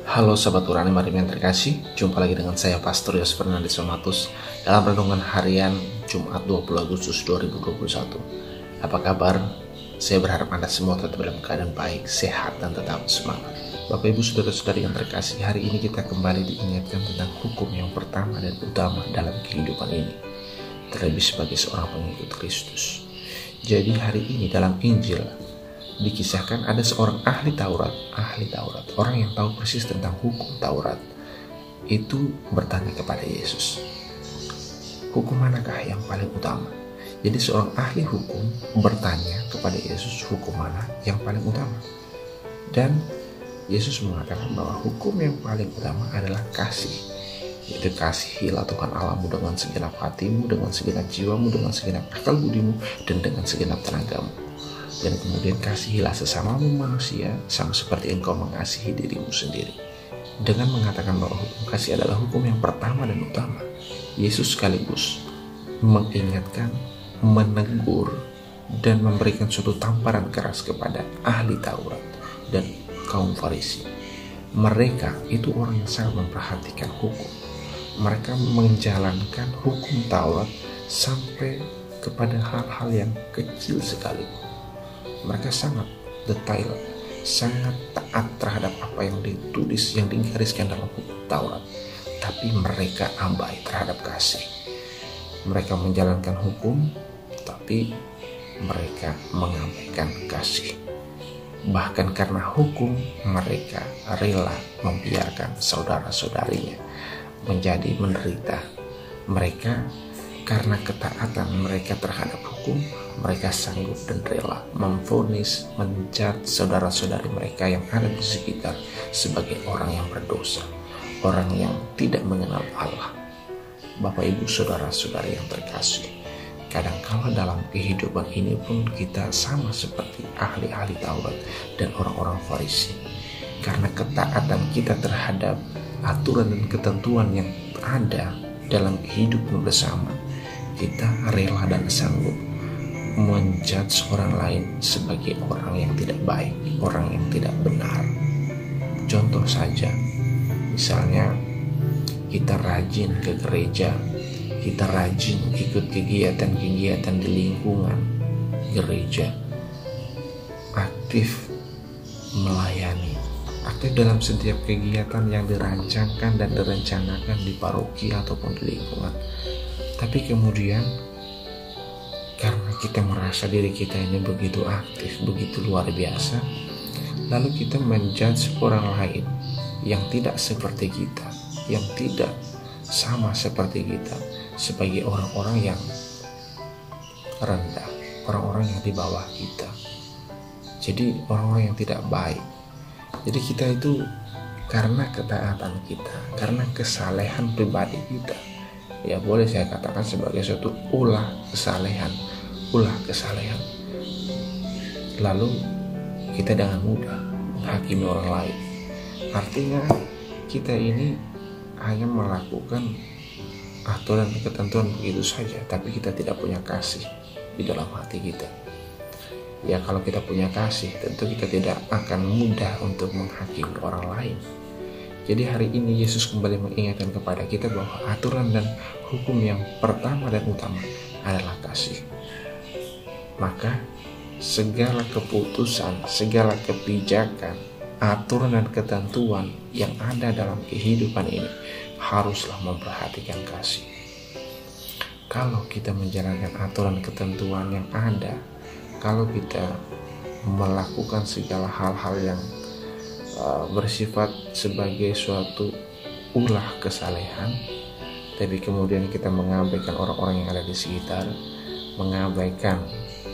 Halo Sobat Urani Marim yang terkasih, jumpa lagi dengan saya Pastor Yos Fernandes Somatus dalam renungan harian Jumat 20 Agustus 2021. Apa kabar? Saya berharap Anda semua tetap dalam keadaan baik, sehat, dan tetap semangat. Bapak Ibu Saudara-saudari yang terkasih, hari ini kita kembali diingatkan tentang hukum yang pertama dan utama dalam kehidupan ini, terlebih sebagai seorang pengikut Kristus. Jadi hari ini dalam Injil dikisahkan ada seorang ahli Taurat, orang yang tahu persis tentang hukum Taurat, itu bertanya kepada Yesus, hukum manakah yang paling utama? Jadi seorang ahli hukum bertanya kepada Yesus, hukum mana yang paling utama? Dan Yesus mengatakan bahwa hukum yang paling utama adalah kasih, yaitu kasihilah Tuhan Allahmu dengan segenap hatimu, dengan segenap jiwamu, dengan segenap akal budimu, dan dengan segenap tenagamu. Dan kemudian kasihilah sesamamu manusia sama seperti engkau mengasihi dirimu sendiri. Dengan mengatakan bahwa hukum kasih adalah hukum yang pertama dan utama, Yesus sekaligus mengingatkan, menegur, dan memberikan suatu tamparan keras kepada ahli Taurat dan kaum Farisi. Mereka itu orang yang sangat memperhatikan hukum. Mereka menjalankan hukum Taurat sampai kepada hal-hal yang kecil sekali. Mereka sangat detail, sangat taat terhadap apa yang ditulis, yang digariskan dalam hukum Taurat. Tapi mereka abai terhadap kasih. Mereka menjalankan hukum, tapi mereka mengabaikan kasih. Bahkan karena hukum, mereka rela membiarkan saudara-saudarinya menjadi menderita. Mereka karena ketaatan mereka terhadap hukum, mereka sanggup dan rela memvonis, mencat saudara-saudari mereka yang ada di sekitar sebagai orang yang berdosa, orang yang tidak mengenal Allah. Bapak Ibu Saudara-saudari yang terkasih, kadangkala dalam kehidupan ini pun kita sama seperti ahli-ahli Taurat dan orang-orang Farisi. Karena ketaatan kita terhadap aturan dan ketentuan yang ada dalam kehidupan bersama, kita rela dan sanggup menjudge orang lain sebagai orang yang tidak baik, orang yang tidak benar. Contoh saja, misalnya kita rajin ke gereja, kita rajin ikut kegiatan-kegiatan di lingkungan gereja, aktif melayani, aktif dalam setiap kegiatan yang dirancangkan dan direncanakan di paroki ataupun di lingkungan. Tapi kemudian karena kita merasa diri kita ini begitu aktif, begitu luar biasa, lalu kita menjudge orang lain yang tidak seperti kita, yang tidak sama seperti kita, sebagai orang-orang yang rendah, orang-orang yang di bawah kita. Jadi orang-orang yang tidak baik. Jadi kita itu karena ketaatan kita, karena kesalehan pribadi kita, ya boleh saya katakan sebagai suatu ulah kesalehan, lalu kita dengan mudah menghakimi orang lain. Artinya kita ini hanya melakukan aturan dan ketentuan begitu saja, tapi kita tidak punya kasih di dalam hati kita. Ya kalau kita punya kasih, tentu kita tidak akan mudah untuk menghakimi orang lain. Jadi hari ini Yesus kembali mengingatkan kepada kita bahwa aturan dan hukum yang pertama dan utama adalah kasih. Maka segala keputusan, segala kebijakan, aturan dan ketentuan yang ada dalam kehidupan ini haruslah memperhatikan kasih. Kalau kita menjalankan aturan ketentuan yang ada, kalau kita melakukan segala hal-hal yang bersifat sebagai suatu ulah kesalehan, tapi kemudian kita mengabaikan orang-orang yang ada di sekitar, mengabaikan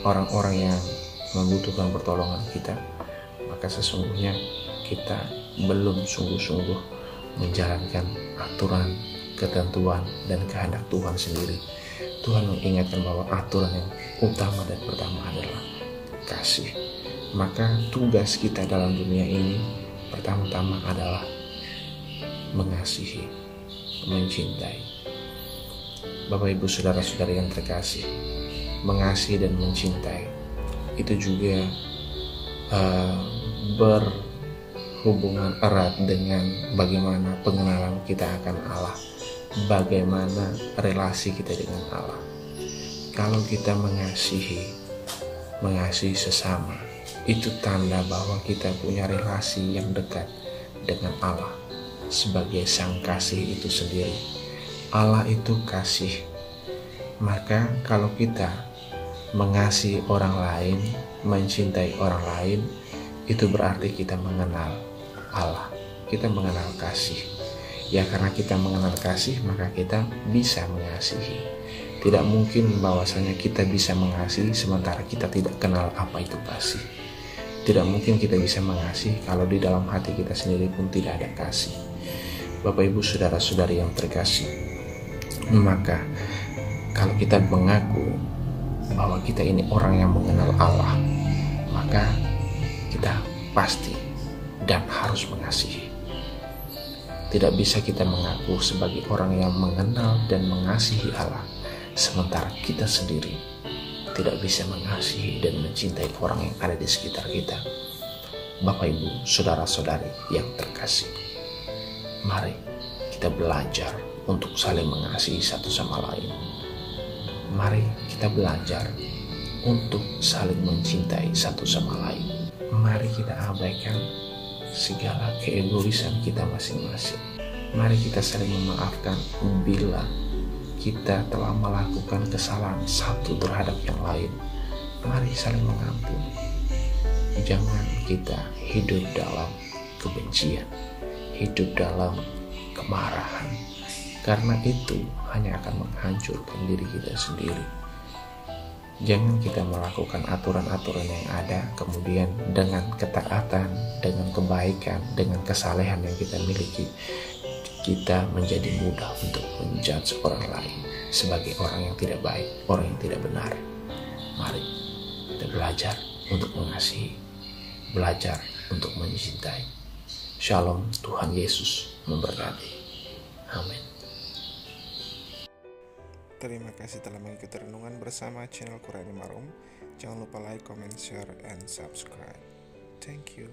orang-orang yang membutuhkan pertolongan kita, maka sesungguhnya kita belum sungguh-sungguh menjalankan aturan, ketentuan, dan kehendak Tuhan sendiri. Tuhan mengingatkan bahwa aturan yang utama dan pertama adalah kasih. Maka tugas kita dalam dunia ini pertama-tama adalah mengasihi, mencintai. Bapak Ibu Saudara-saudari yang terkasih, mengasihi dan mencintai itu juga berhubungan erat dengan bagaimana pengenalan kita akan Allah, bagaimana relasi kita dengan Allah. Kalau kita mengasihi sesama, itu tanda bahwa kita punya relasi yang dekat dengan Allah sebagai sang kasih itu sendiri. Allah itu kasih. Maka kalau kita mengasihi orang lain, mencintai orang lain, itu berarti kita mengenal Allah, kita mengenal kasih. Ya, karena kita mengenal kasih, maka kita bisa mengasihi. Tidak mungkin bahwasanya kita bisa mengasihi sementara kita tidak kenal apa itu kasih. Tidak mungkin kita bisa mengasihi kalau di dalam hati kita sendiri pun tidak ada kasih. Bapak, Ibu, saudara-saudari yang terkasih, maka kalau kita mengaku bahwa kita ini orang yang mengenal Allah, maka kita pasti dan harus mengasihi. Tidak bisa kita mengaku sebagai orang yang mengenal dan mengasihi Allah, sementara kita sendiri tidak bisa mengasihi dan mencintai orang yang ada di sekitar kita. Bapak, Ibu, saudara-saudari yang terkasih, mari kita belajar untuk saling mengasihi satu sama lain. Mari kita belajar untuk saling mencintai satu sama lain. Mari kita abaikan segala keegoisan kita masing-masing. Mari kita saling memaafkan bila kita telah melakukan kesalahan satu terhadap yang lain. Mari saling mengampuni. Jangan kita hidup dalam kebencian, hidup dalam kemarahan, karena itu hanya akan menghancurkan diri kita sendiri. Jangan kita melakukan aturan-aturan yang ada, kemudian dengan ketaatan, dengan kebaikan, dengan kesalehan yang kita miliki, kita menjadi mudah untuk menjudge orang lain sebagai orang yang tidak baik, orang yang tidak benar. Mari kita belajar untuk mengasihi, belajar untuk mencintai. Shalom, Tuhan Yesus memberkati. Amin. Terima kasih telah mengikuti renungan bersama channel Qurani Marum. Jangan lupa like, comment, share, and subscribe. Thank you.